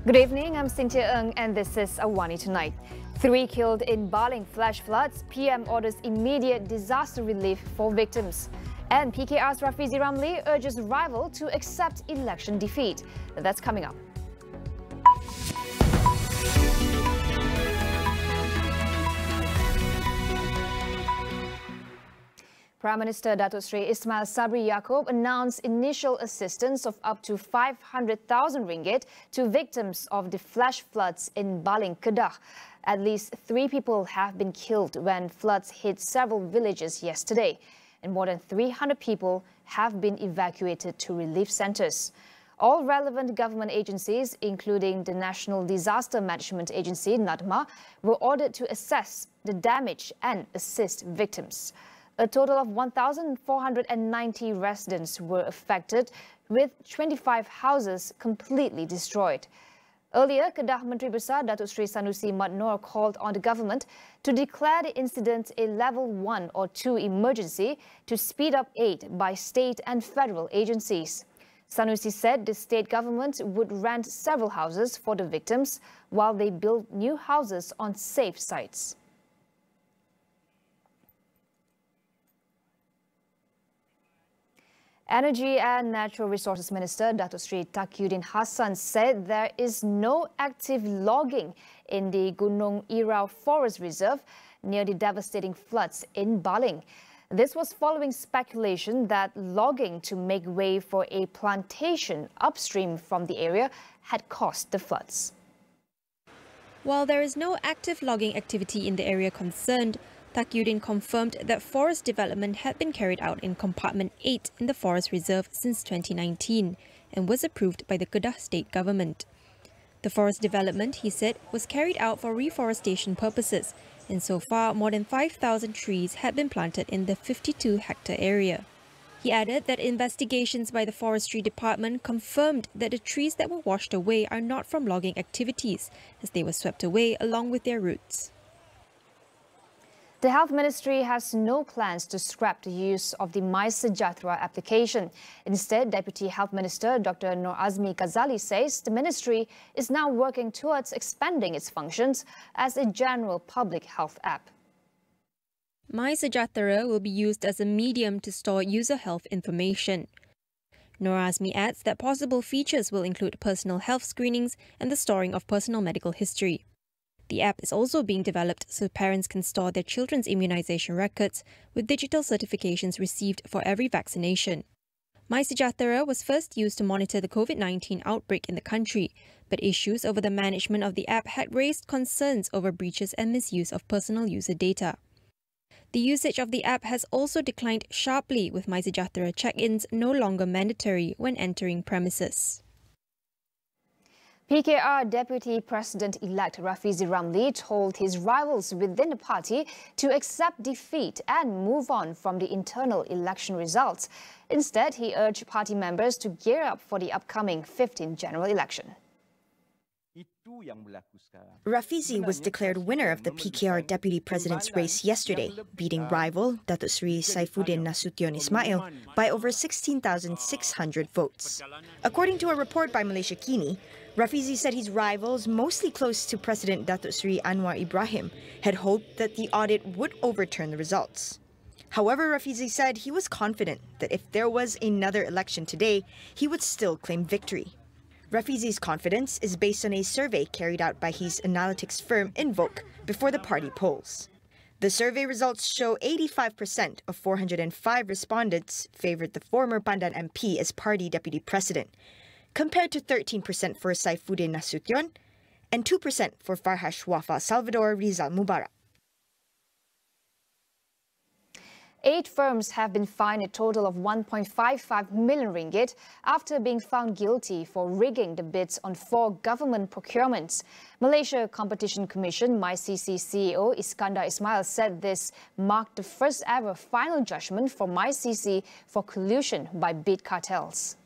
Good evening, I'm Cynthia Ng and this is AWANI Tonight. 3 killed in Baling flash floods, PM orders immediate disaster relief for victims. And PKR's Rafizi urges rival to accept election defeat. That's coming up. Prime Minister Datuk Seri Ismail Sabri Yaakob announced initial assistance of up to 500,000 ringgit to victims of the flash floods in Baling, Kedah. At least 3 people have been killed when floods hit several villages yesterday, and more than 300 people have been evacuated to relief centres. All relevant government agencies, including the National Disaster Management Agency, NADMA, were ordered to assess the damage and assist victims. A total of 1,490 residents were affected, with 25 houses completely destroyed. Earlier, Kedah Menteri Besar Datuk Seri Sanusi Mat Noor called on the government to declare the incident a level 1 or 2 emergency to speed up aid by state and federal agencies. Sanusi said the state government would rent several houses for the victims while they build new houses on safe sites. Energy and Natural Resources Minister Datuk Seri Taqiyuddin Hassan said there is no active logging in the Gunung Irau Forest Reserve near the devastating floods in Baling. This was following speculation that logging to make way for a plantation upstream from the area had caused the floods. While there is no active logging activity in the area concerned, Taqiyuddin confirmed that forest development had been carried out in Compartment 8 in the Forest Reserve since 2019 and was approved by the Kedah State Government. The forest development, he said, was carried out for reforestation purposes, and so far more than 5,000 trees had been planted in the 52-hectare area. He added that investigations by the Forestry Department confirmed that the trees that were washed away are not from logging activities, as they were swept away along with their roots. The Health Ministry has no plans to scrap the use of the MYSEJAHTERA application. Instead, Deputy Health Minister Dr. Nur Azmi Ghazali says the ministry is now working towards expanding its functions as a general public health app. MYSEJAHTERA will be used as a medium to store user health information. Nur Azmi adds that possible features will include personal health screenings and the storing of personal medical history. The app is also being developed so parents can store their children's immunization records with digital certifications received for every vaccination. MYSEJAHTERA was first used to monitor the COVID-19 outbreak in the country, but issues over the management of the app had raised concerns over breaches and misuse of personal user data. The usage of the app has also declined sharply, with MYSEJAHTERA check-ins no longer mandatory when entering premises. PKR Deputy President-elect Rafizi told his rivals within the party to accept defeat and move on from the internal election results. Instead, he urged party members to gear up for the upcoming 15th general election. Rafizi was declared winner of the PKR Deputy President's race yesterday, beating rival Datuk Seri Saifuddin Nasution Ismail by over 16,600 votes. According to a report by Malaysia Kini, Rafizi said his rivals, mostly close to President Datuk Seri Anwar Ibrahim, had hoped that the audit would overturn the results. However, Rafizi said he was confident that if there was another election today, he would still claim victory. Rafizi's confidence is based on a survey carried out by his analytics firm Invoke before the party polls. The survey results show 85% of 405 respondents favoured the former Pandan MP as party deputy president, compared to 13% for Saifuddin Nasution and 2% for Farhash Wafa Salvador Rizal Mubarak. 8 firms have been fined a total of 1.55 million ringgit after being found guilty for rigging the bids on 4 government procurements. Malaysia Competition Commission MYCC CEO Iskandar Ismail said this marked the first ever final judgment for MYCC for collusion by bid cartels.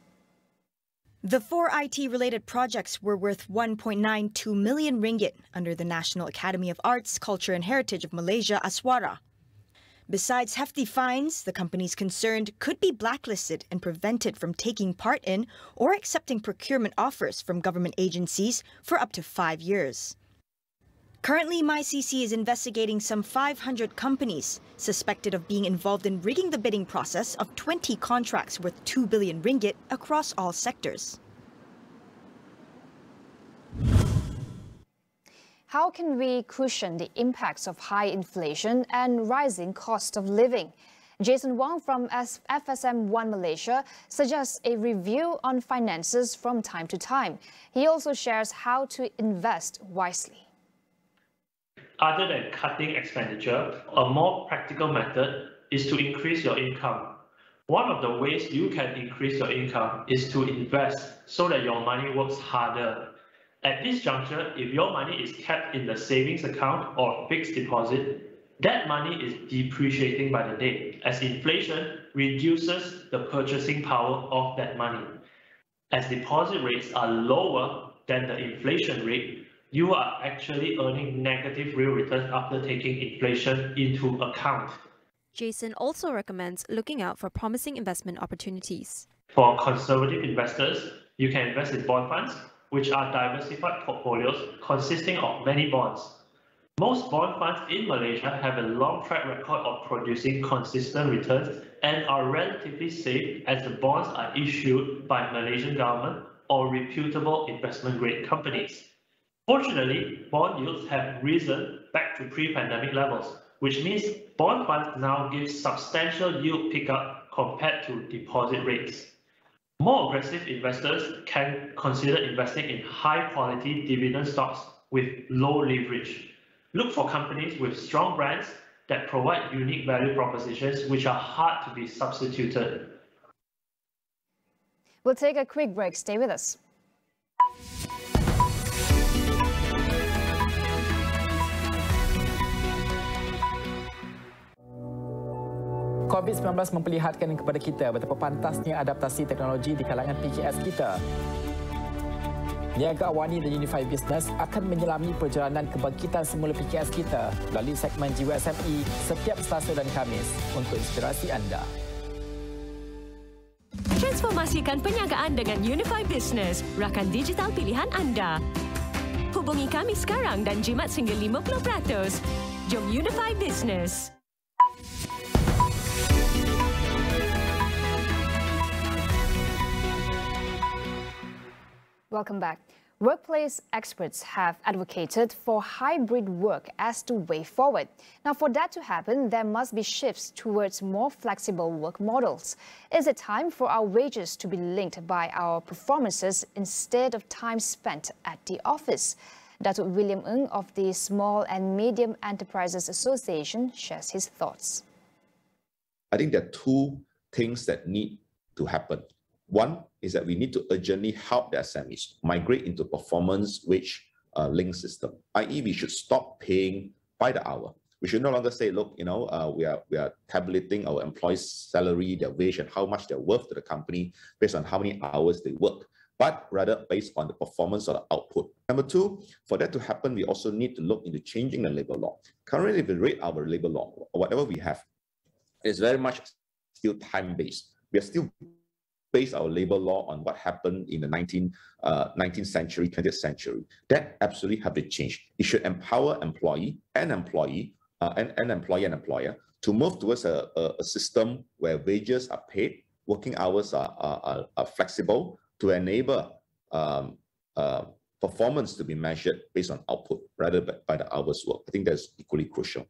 The 4 IT-related projects were worth 1.92 million ringgit under the National Academy of Arts, Culture and Heritage of Malaysia, Aswara. Besides hefty fines, the companies concerned could be blacklisted and prevented from taking part in or accepting procurement offers from government agencies for up to 5 years. Currently, MYCC is investigating some 500 companies suspected of being involved in rigging the bidding process of 20 contracts worth 2 billion ringgit across all sectors. How can we cushion the impacts of high inflation and rising cost of living? Jason Wong from FSM1 Malaysia suggests a review on finances from time to time. He also shares how to invest wisely. Other than cutting expenditure, a more practical method is to increase your income. One of the ways you can increase your income is to invest so that your money works harder. At this juncture, if your money is kept in the savings account or fixed deposit, that money is depreciating by the day as inflation reduces the purchasing power of that money. As deposit rates are lower than the inflation rate, you are actually earning negative real returns after taking inflation into account. Jason also recommends looking out for promising investment opportunities. For conservative investors, you can invest in bond funds, which are diversified portfolios consisting of many bonds. Most bond funds in Malaysia have a long track record of producing consistent returns and are relatively safe as the bonds are issued by Malaysian government or reputable investment-grade companies. Fortunately, bond yields have risen back to pre-pandemic levels, which means bond funds now give substantial yield pickup compared to deposit rates. More aggressive investors can consider investing in high-quality dividend stocks with low leverage. Look for companies with strong brands that provide unique value propositions which are hard to be substituted. We'll take a quick break. Stay with us. COVID-19 memperlihatkan kepada kita betapa pantasnya adaptasi teknologi di kalangan PKS kita. Niaga AWANI dan Unified Business akan menyelami perjalanan kebangkitan semula PKS kita melalui segmen Jiwa SME setiap Selasa dan Khamis untuk inspirasi anda. Transformasikan perniagaan dengan Unified Business, rakan digital pilihan anda. Hubungi kami sekarang dan jimat sehingga 50%. Jom Unified Business. Welcome back. Workplace experts have advocated for hybrid work as the way forward. Now, for that to happen, there must be shifts towards more flexible work models. Is it time for our wages to be linked by our performances instead of time spent at the office? Datuk William Ng of the Small and Medium Enterprises Association shares his thoughts. I think there are two things that need to happen. One is that we need to urgently help the SMEs migrate into performance wage link system, i.e. we should stop paying by the hour. We should no longer say, look, we are tabulating our employees' salary, their wage, and how much they're worth to the company based on how many hours they work, but rather based on the performance or the output. Number two, for that to happen, we also need to look into changing the labor law. Currently, if we rate our labor law, or whatever we have, it's very much still time-based. We are still base our labor law on what happened in the 19th century, 20th century. That absolutely have to change. It should empower employee and employer to move towards a system where wages are paid, working hours are flexible to enable performance to be measured based on output rather than by the hours work. I think that's equally crucial.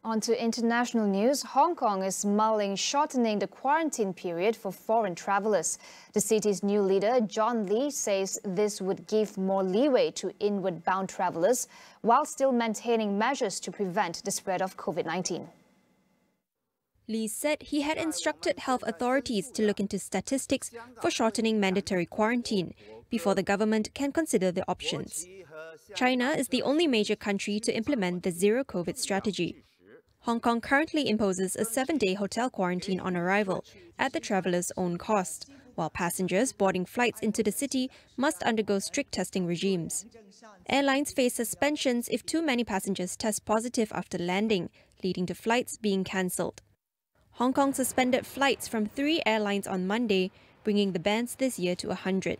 On to international news. Hong Kong is mulling shortening the quarantine period for foreign travellers. The city's new leader, John Lee, says this would give more leeway to inward-bound travellers while still maintaining measures to prevent the spread of COVID-19. Lee said he had instructed health authorities to look into statistics for shortening mandatory quarantine before the government can consider the options. China is the only major country to implement the zero-COVID strategy. Hong Kong currently imposes a 7-day hotel quarantine on arrival at the traveller's own cost, while passengers boarding flights into the city must undergo strict testing regimes. Airlines face suspensions if too many passengers test positive after landing, leading to flights being cancelled. Hong Kong suspended flights from 3 airlines on Monday, bringing the bans this year to 100.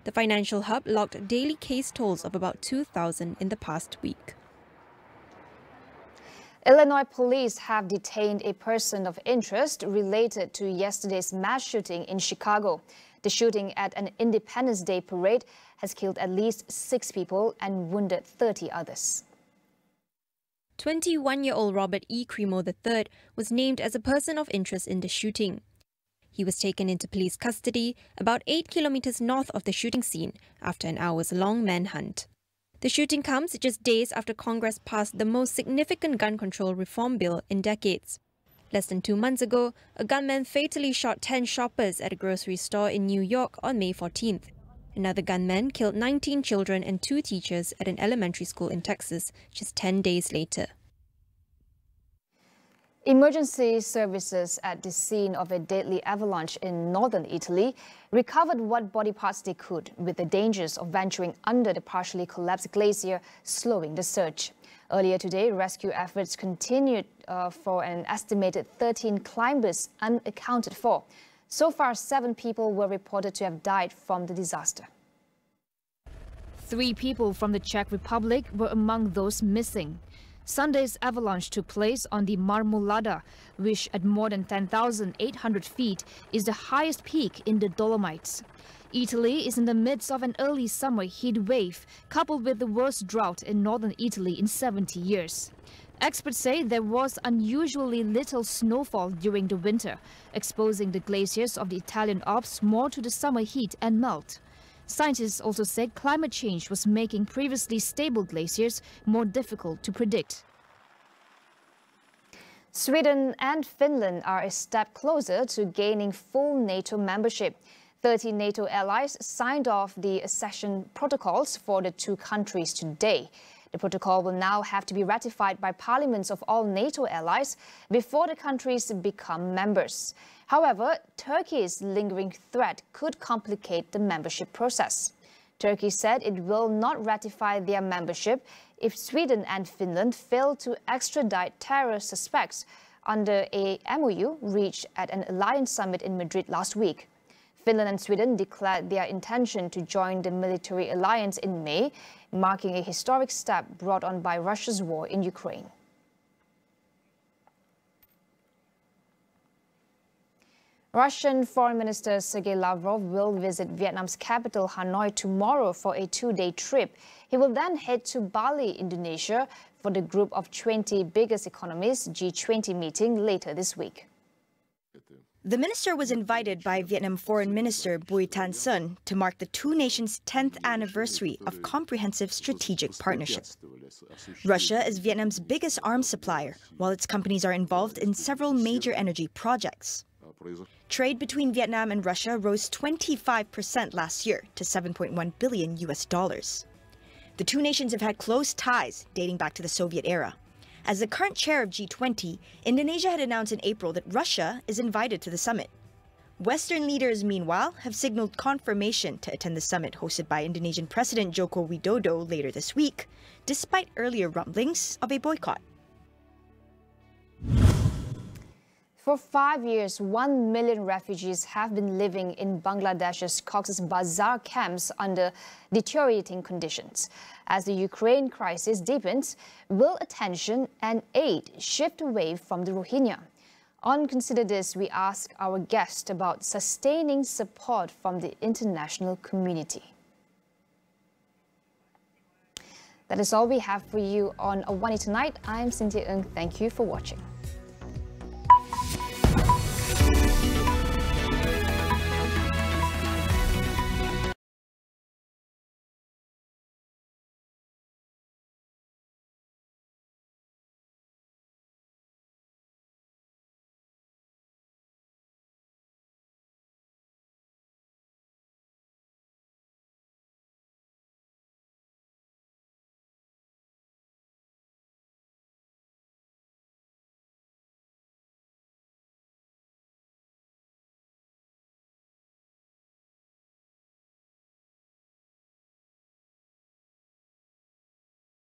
The financial hub logged daily case tolls of about 2,000 in the past week. Illinois police have detained a person of interest related to yesterday's mass shooting in Chicago. The shooting at an Independence Day parade has killed at least 6 people and wounded 30 others. 21-year-old Robert E. Cremo III was named as a person of interest in the shooting. He was taken into police custody about 8 kilometers north of the shooting scene after an hours-long manhunt. The shooting comes just days after Congress passed the most significant gun control reform bill in decades. Less than 2 months ago, a gunman fatally shot 10 shoppers at a grocery store in New York on May 14th. Another gunman killed 19 children and 2 teachers at an elementary school in Texas just 10 days later. Emergency services at the scene of a deadly avalanche in northern Italy recovered what body parts they could, with the dangers of venturing under the partially collapsed glacier slowing the search. Earlier today, rescue efforts continued for an estimated 13 climbers unaccounted for. So far, 7 people were reported to have died from the disaster. 3 people from the Czech Republic were among those missing. Sunday's avalanche took place on the Marmolada, which at more than 10,800 feet is the highest peak in the Dolomites. Italy is in the midst of an early summer heat wave, coupled with the worst drought in northern Italy in 70 years. Experts say there was unusually little snowfall during the winter, exposing the glaciers of the Italian Alps more to the summer heat and melt. Scientists also said climate change was making previously stable glaciers more difficult to predict. Sweden and Finland are a step closer to gaining full NATO membership. 30 NATO allies signed off the accession protocols for the 2 countries today. The protocol will now have to be ratified by parliaments of all NATO allies before the countries become members. However, Turkey's lingering threat could complicate the membership process. Turkey said it will not ratify their membership if Sweden and Finland fail to extradite terror suspects under a MOU reached at an alliance summit in Madrid last week. Finland and Sweden declared their intention to join the military alliance in May, marking a historic step brought on by Russia's war in Ukraine. Russian Foreign Minister Sergei Lavrov will visit Vietnam's capital Hanoi tomorrow for a 2-day trip. He will then head to Bali, Indonesia, for the Group of 20 Biggest Economies G20 meeting later this week. The minister was invited by Vietnam Foreign Minister Bui Thanh Son to mark the 2 nations' 10th anniversary of comprehensive strategic partnership. Russia is Vietnam's biggest arms supplier, while its companies are involved in several major energy projects. Trade between Vietnam and Russia rose 25% last year to $7.1 billion. The 2 nations have had close ties dating back to the Soviet era. As the current chair of G20, Indonesia had announced in April that Russia is invited to the summit. Western leaders, meanwhile, have signaled confirmation to attend the summit hosted by Indonesian President Joko Widodo later this week, despite earlier rumblings of a boycott. For 5 years, 1 million refugees have been living in Bangladesh's Cox's Bazar camps under deteriorating conditions. As the Ukraine crisis deepens, will attention and aid shift away from the Rohingya? On Consider This, we ask our guest about sustaining support from the international community. That is all we have for you on AWANI Tonight. I'm Cynthia Ng. Thank you for watching.